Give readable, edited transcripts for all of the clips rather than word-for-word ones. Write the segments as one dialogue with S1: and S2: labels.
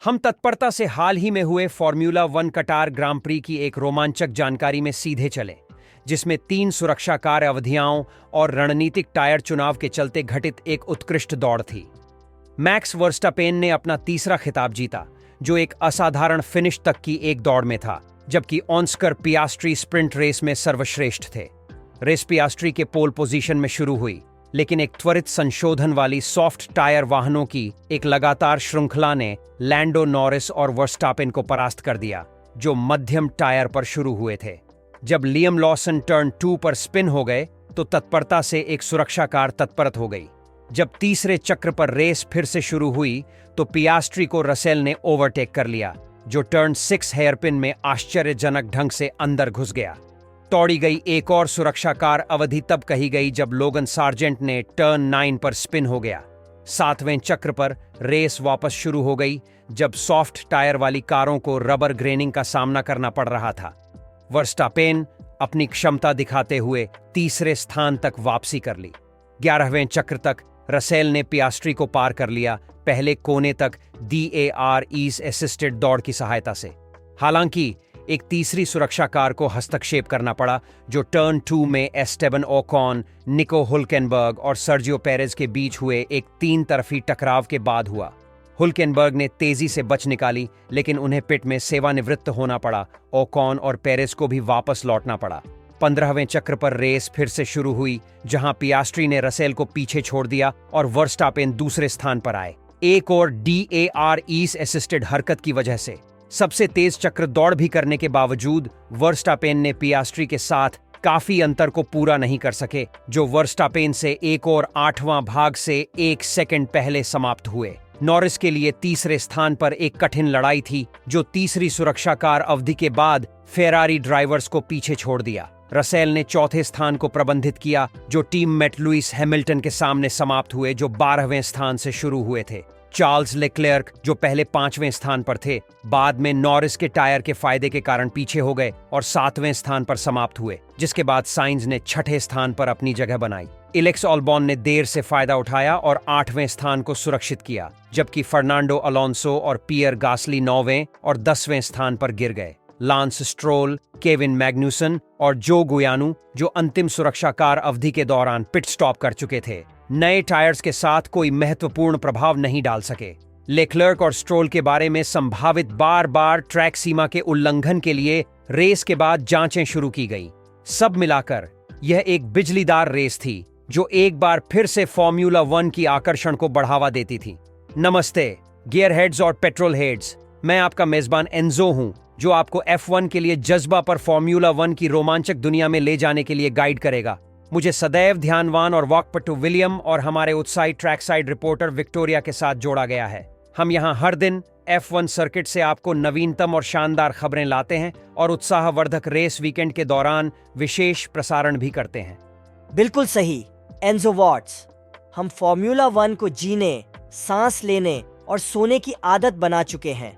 S1: हम तत्परता से हाल ही में हुए फॉर्मूला वन कटार ग्रां प्री की एक रोमांचक जानकारी में सीधे चले, जिसमें 3 सुरक्षा कार्य अवधियाओं और रणनीतिक टायर चुनाव के चलते घटित एक उत्कृष्ट दौड़ थी। मैक्स वर्स्टापेन ने अपना तीसरा खिताब जीता, जो एक असाधारण फिनिश तक की एक दौड़ में था, जबकि ऑस्कर पियास्ट्री स्प्रिंट रेस में सर्वश्रेष्ठ थे। रेस पियास्ट्री के पोल पोजीशन में शुरू हुई, लेकिन एक त्वरित संशोधन वाली सॉफ्ट टायर वाहनों की एक लगातार श्रृंखला ने लैंडो नॉरिस और वर्स्टापेन को परास्त कर दिया, जो मध्यम टायर पर शुरू हुए थे। जब लियम लॉसन टर्न 2 पर स्पिन हो गए तो तत्परता से एक सुरक्षा कार तत्परत हो गई। जब तीसरे चक्र पर रेस फिर से शुरू हुई तो पियास्ट्री को रसेल ने ओवरटेक कर लिया, जो टर्न 6 हेयरपिन में आश्चर्यजनक ढंग से अंदर घुस गया। तोड़ी गई एक और सुरक्षा कार अवधि तब कही गई जब लोगन सार्जेंट ने टर्न 9 पर स्पिन हो गया। 7वें चक्र पर रेस वापस शुरू हो गई, जब सॉफ्ट टायर वाली कारों को रबर ग्रेनिंग का सामना करना पड़ रहा था। वर्स्टापेन अपनी क्षमता दिखाते हुए तीसरे स्थान तक वापसी कर ली। 11वें चक्र तक रसेल ने पियास्ट्री को पार कर लिया, पहले कोने तक DAR ईज असिस्टेड दौड़ की सहायता से। हालांकि एक तीसरी सुरक्षा कार को हस्तक्षेप करना पड़ा, जो टर्न 2 में एस्टेबन ओकॉन, निको हुल्केनबर्ग और सर्जियो पेरेज के बीच हुए एक 3 तरफी टकराव के बाद हुआ। हुल्केनबर्ग ने तेजी से बच निकाली, लेकिन उन्हें पिट में सेवानिवृत्त होना पड़ा। ओकॉन और पेरेज को भी वापस लौटना पड़ा। 15वें चक्र पर रेस फिर से शुरू हुई, जहां पियास्ट्री ने रसेल को पीछे छोड़ दिया और वर्स्टापेन दूसरे स्थान पर आए, एक और DAR ईज असिस्टेड हरकत की वजह से। सबसे तेज चक्र दौड़ भी करने के बावजूद वर्स्टापेन ने पियास्ट्री के साथ काफी अंतर को पूरा नहीं कर सके, जो वर्स्टापेन से एक और 8वां भाग से 1 सेकंड पहले समाप्त हुए। नॉरिस के लिए तीसरे स्थान पर एक कठिन लड़ाई थी, जो तीसरी सुरक्षा कार अवधि के बाद फेरारी ड्राइवर्स को पीछे छोड़ दिया। रसेल ने चौथे स्थान को प्रबंधित किया, जो टीममेट लुइस हैमिल्टन के सामने समाप्त हुए, जो 12वें स्थान से शुरू हुए थे। चार्ल्स लेक्लेर्क, जो पहले 5वें स्थान पर थे, बाद में नॉरिस के टायर के फायदे के कारण पीछे हो गए और 7वें स्थान पर समाप्त हुए, जिसके बाद साइंज ने 6ठे स्थान पर अपनी जगह बनाई। इलेक्स ऑल्बॉन ने देर से फायदा उठाया और 8वें स्थान को सुरक्षित किया, जबकि फर्नांडो अलोंसो और पियर गासली 9वें और 10वें स्थान पर गिर गए। लांस स्ट्रोल, केविन मैग्न्यूसन और जो गुयानु, जो अंतिम सुरक्षा कार अवधि के दौरान पिट स्टॉप कर चुके थे, नए टायर्स के साथ कोई महत्वपूर्ण प्रभाव नहीं डाल सके। लेक्लर्क और स्ट्रोल के बारे में संभावित बार-बार ट्रैक सीमा के उल्लंघन के लिए रेस के बाद जांचें शुरू की गई। सब मिलाकर यह एक बिजलीदार रेस थी, जो एक बार फिर से फॉर्मूला 1 की आकर्षण को बढ़ावा देती थी। नमस्ते गियर हेड्स और पेट्रोल हेड्स, मैं आपका मेजबान एंजो हूं, जो आपको F1 के लिए जज्बा पर फॉर्मूला 1 की रोमांचक दुनिया में ले जाने के लिए गाइड करेगा। मुझे सदैव ध्यानवान और वाकपटु विलियम और हमारे उत्साही ट्रैक साइड रिपोर्टर विक्टोरिया के साथ जोड़ा गया है। हम यहाँ हर दिन F1 सर्किट से आपको नवीनतम और शानदार खबरें लाते हैं और उत्साहवर्धक रेस वीकेंड के दौरान विशेष प्रसारण भी करते हैं।
S2: बिल्कुल सही एंजो वॉट्स, हम फॉर्मूला 1 को जीने, सांस लेने और सोने की आदत बना चुके हैं,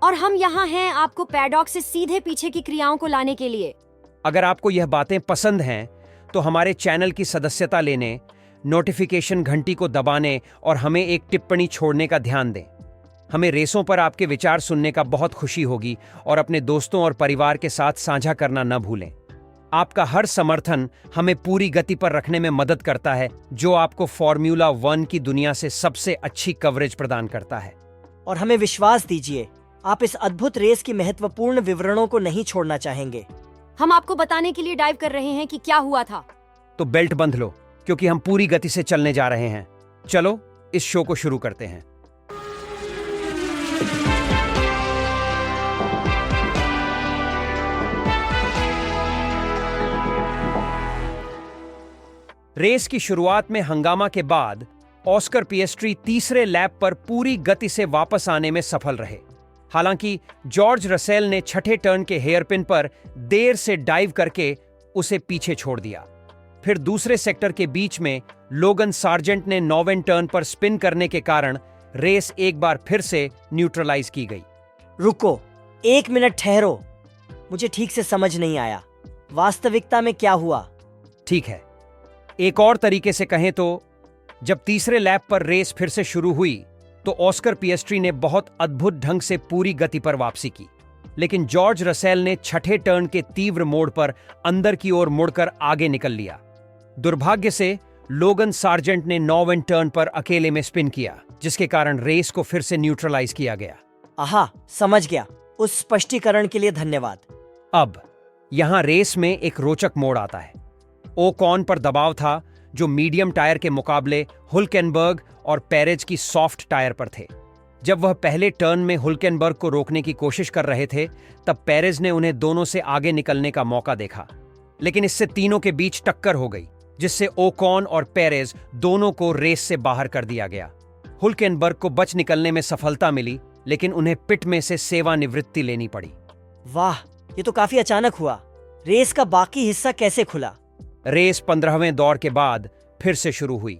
S3: और हम यहाँ हैं आपको पैडॉक से सीधे पीछे की क्रियाओं को लाने के लिए।
S1: अगर आपको यह बातें पसंद हैं तो हमारे चैनल की सदस्यता लेने, नोटिफिकेशन घंटी को दबाने और हमें एक टिप्पणी छोड़ने का ध्यान दें। हमें रेसों पर आपके विचार सुनने का बहुत खुशी होगी और अपने दोस्तों और परिवार के साथ साझा करना न भूलें। आपका हर समर्थन हमें पूरी गति पर रखने में मदद करता है, जो आपको फॉर्मूला 1 की दुनिया से सबसे अच्छी कवरेज प्रदान करता है।
S2: और हमें विश्वास दीजिए, आप इस अद्भुत रेस की महत्वपूर्ण विवरणों को नहीं छोड़ना चाहेंगे।
S3: हम आपको बताने के लिए डाइव कर रहे हैं कि क्या हुआ था।
S1: तो बेल्ट बंध लो, क्योंकि हम पूरी गति से चलने जा रहे हैं। चलो इस शो को शुरू करते हैं। रेस की शुरुआत में हंगामा के बाद ऑस्कर पियस्ट्री तीसरे लैप पर पूरी गति से वापस आने में सफल रहे। हालांकि जॉर्ज रसेल ने 6ठे टर्न के हेयरपिन पर देर से डाइव करके उसे पीछे छोड़ दिया। फिर दूसरे सेक्टर के बीच में लोगन सार्जेंट ने 9वें टर्न पर स्पिन करने के कारण रेस एक बार फिर से न्यूट्रलाइज की गई।
S2: रुको, 1 मिनट ठहरो, मुझे ठीक से समझ नहीं आया। वास्तविकता में क्या हुआ?
S1: ठीक है, एक और तरीके से कहें तो जब तीसरे लैप पर रेस फिर से शुरू हुई तो ऑस्कर पिएस्ट्री ने बहुत अद्भुत ढंग से पूरी गति पर वापसी की, लेकिन जॉर्ज रसेल ने छठे टर्न के तीव्र मोड़ पर अंदर की ओर मुड़कर आगे निकल लिया। दुर्भाग्य से लोगन सार्जेंट ने 9वें टर्न पर अकेले में स्पिन किया, जिसके कारण रेस को फिर से न्यूट्रलाइज किया गया।
S2: आहा, समझ गया। उस स्पष्टीकरण के लिए धन्यवाद।
S1: अब यहां रेस में एक रोचक मोड़ आता है। ओकॉन पर दबाव था, जो मीडियम टायर के मुकाबले हुल्केनबर्ग और पेरेज की सॉफ्ट टायर पर थे। जब वह पहले टर्न में हुल्केनबर्ग को रोकने की कोशिश कर रहे थे, तब पेरेज ने उन्हें दोनों से आगे निकलने का मौका देखा, लेकिन इससे तीनों के बीच टक्कर हो गई, जिससे ओकॉन और पेरेज दोनों को रेस से बाहर कर दिया गया। हुल्केनबर्ग को बच निकलने में सफलता मिली, लेकिन उन्हें पिट में से सेवानिवृत्ति लेनी पड़ी।
S2: वाह, ये तो काफी अचानक हुआ। रेस का बाकी हिस्सा कैसे खुला?
S1: रेस 15वें दौर के बाद फिर से शुरू हुई।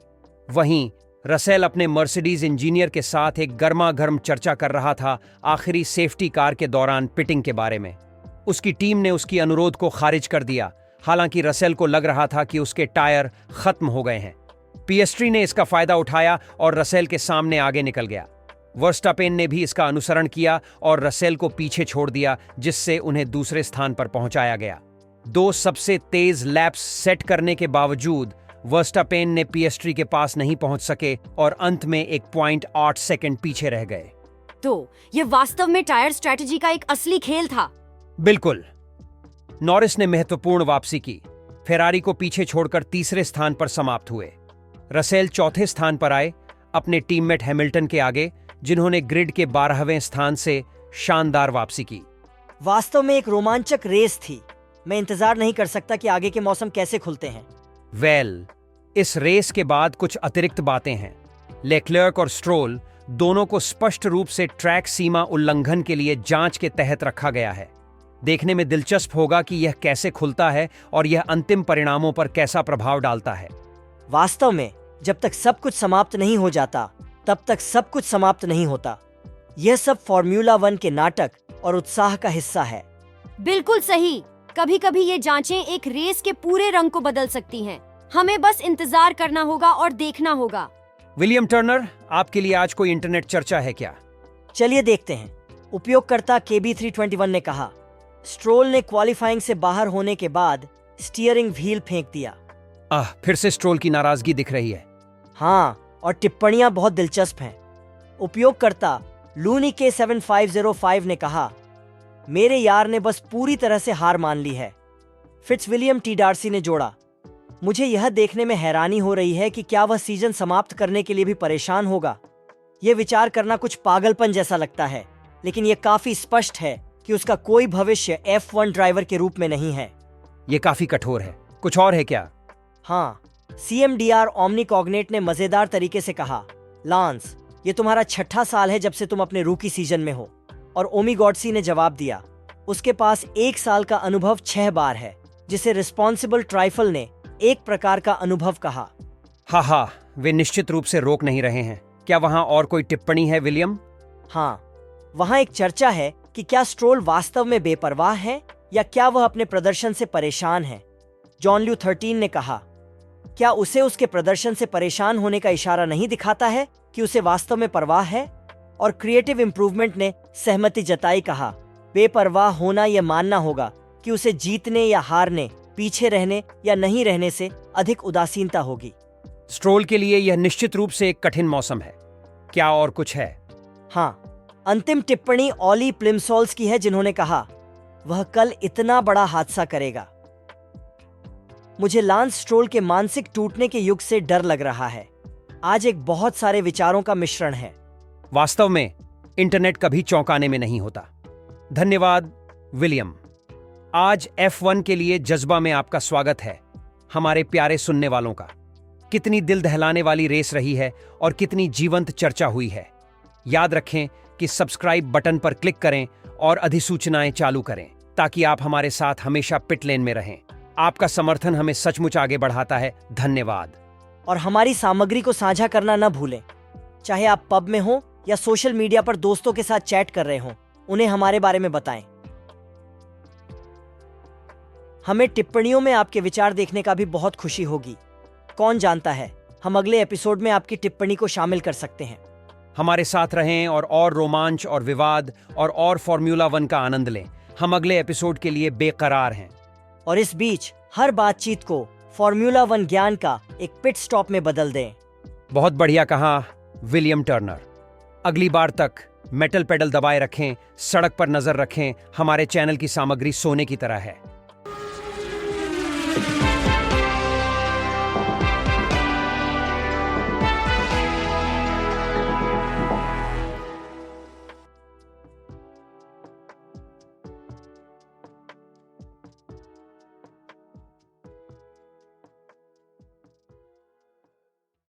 S1: वहीं रसेल अपने मर्सिडीज इंजीनियर के साथ एक गर्मागर्म चर्चा कर रहा था आखिरी सेफ्टी कार के दौरान पिटिंग के बारे में। उसकी टीम ने उसकी अनुरोध को खारिज कर दिया, हालांकि रसेल को लग रहा था कि उसके टायर खत्म हो गए हैं। पिएस्ट्री ने इसका फायदा उठाया और रसेल के सामने आगे निकल गया। वर्स्टापेन ने भी इसका अनुसरण किया और रसेल को पीछे छोड़ दिया, जिससे उन्हें दूसरे स्थान पर पहुंचाया गया। 2 सबसे तेज लैप्स सेट करने के बावजूद वर्स्टापेन ने पिएस्ट्री के पास नहीं पहुंच सके और अंत में 1.8 सेकंड पीछे रह गए।
S3: तो ये वास्तव में टायर स्ट्रेटजी का एक असली खेल था।
S1: बिल्कुल। नॉरिस ने महत्वपूर्ण वापसी की, फेरारी को पीछे छोड़कर तीसरे स्थान पर समाप्त हुए। रसेल चौथे स्थान पर आए, अपने टीममेट हैमिल्टन के आगे, जिन्होंने ग्रिड के 12वें स्थान से शानदार वापसी की।
S2: वास्तव में एक रोमांचक रेस थी। मैं इंतजार नहीं कर सकता कि आगे के मौसम कैसे खुलते हैं।
S1: इस रेस के बाद कुछ अतिरिक्त बातें हैं। लेक्लर्क और स्ट्रोल दोनों को स्पष्ट रूप से ट्रैक सीमा उल्लंघन के लिए जांच के तहत रखा गया है। देखने में दिलचस्प होगा कि यह कैसे खुलता है और यह अंतिम परिणामों पर कैसा प्रभाव डालता है।
S2: वास्तव में जब तक सब कुछ समाप्त नहीं हो जाता, तब तक सब कुछ समाप्त नहीं होता। यह सब फॉर्मूला 1 के नाटक और उत्साह का हिस्सा है।
S3: बिल्कुल सही। कभी कभी ये जांचें एक रेस के पूरे रंग को बदल सकती हैं। हमें बस इंतजार करना होगा और देखना होगा।
S1: विलियम टर्नर, आपके लिए आज कोई इंटरनेट चर्चा है क्या?
S2: चलिए देखते हैं। उपयोगकर्ता KB321 ने कहा, स्ट्रोल ने क्वालिफाइंग से बाहर होने के बाद स्टीयरिंग व्हील फेंक दिया।
S1: फिर से स्ट्रोल की नाराजगी दिख रही है।
S2: हाँ, और टिप्पणियां बहुत दिलचस्प हैं। उपयोगकर्ता लूनी K7505 ने कहा, मेरे यार ने बस पूरी तरह से हार मान ली है। फिट्जविलियम टी डार्सी ने जोड़ा, मुझे यह देखने में हैरानी हो रही है कि क्या वह सीजन समाप्त करने के लिए भी परेशान होगा। यह विचार करना कुछ पागलपन जैसा लगता है, लेकिन यह काफी स्पष्ट है कि उसका कोई भविष्य F1 ड्राइवर के रूप में नहीं है।
S1: यह काफी कठोर है। कुछ और है क्या?
S2: हाँ, CMDR ओमनी कॉग्नेट ने मजेदार तरीके से कहा, लांस, ये तुम्हारा 6ठा साल है जब से तुम अपने रूकी सीजन में हो। और ओमी गॉडसी ने जवाब दिया, उसके पास 1 साल का अनुभव 6 बार है, जिसे रिस्पॉन्सिबल ट्राइफल ने एक प्रकार का अनुभव कहा।
S1: हाँ, वे निश्चित रूप से रोक नहीं रहे हैं। क्या वहां और कोई टिप्पणी है, विलियम?
S2: हाँ, वहां एक चर्चा है कि क्या स्ट्रोल वास्तव में बेपरवाह है या क्या वह अपने प्रदर्शन से परेशान है। जॉन ल्यू 13 ने कहा, क्या उसे उसके प्रदर्शन से परेशान होने का इशारा नहीं दिखाता है कि उसे वास्तव में परवाह है? और क्रिएटिव इंप्रूवमेंट ने सहमति जताई, कहा, बेपरवाह होना यह मानना होगा कि उसे जीतने या हारने, पीछे रहने या नहीं रहने से अधिक उदासीनता होगी।
S1: स्ट्रोल के लिए यह निश्चित रूप से एक कठिन मौसम है। क्या और कुछ है?
S2: हाँ, अंतिम टिप्पणी ऑली प्लिमसॉल्स की है, जिन्होंने कहा, वह कल इतना बड़ा हादसा करेगा। मुझे लांस स्ट्रोल के मानसिक टूटने के युग से डर लग रहा है। आज एक बहुत सारे विचारों का मिश्रण है।
S1: वास्तव में इंटरनेट कभी चौंकाने में नहीं होता। धन्यवाद विलियम। आज F1 के लिए जज्बा में आपका स्वागत है, हमारे प्यारे सुनने वालों का। कितनी दिल दहलाने वाली रेस रही है और कितनी जीवंत चर्चा हुई है। याद रखें कि सब्सक्राइब बटन पर क्लिक करें और अधिसूचनाएं चालू करें, ताकि आप हमारे साथ हमेशा पिट लेन में रहें। आपका समर्थन हमें सचमुच आगे बढ़ाता है। धन्यवाद।
S2: और हमारी सामग्री को साझा करना न भूलें। चाहे आप पब में हो या सोशल मीडिया पर दोस्तों के साथ चैट कर रहे हो, उन्हें हमारे बारे में बताएं। हमें टिप्पणियों में आपके विचार देखने का भी बहुत खुशी होगी। कौन जानता है, हम अगले एपिसोड में आपकी टिप्पणी को शामिल कर सकते हैं।
S1: हमारे साथ रहें और रोमांच और विवाद और फॉर्मूला वन का आनंद लें। हम अगले एपिसोड के लिए बेकरार हैं।
S2: और इस बीच हर बातचीत को फॉर्मूला वन ज्ञान का एक पिट स्टॉप में बदल दें।
S1: बहुत बढ़िया कहा विलियम टर्नर। अगली बार तक मेटल पेडल दबाए रखें, सड़क पर नजर रखें। हमारे चैनल की सामग्री सोने की तरह है।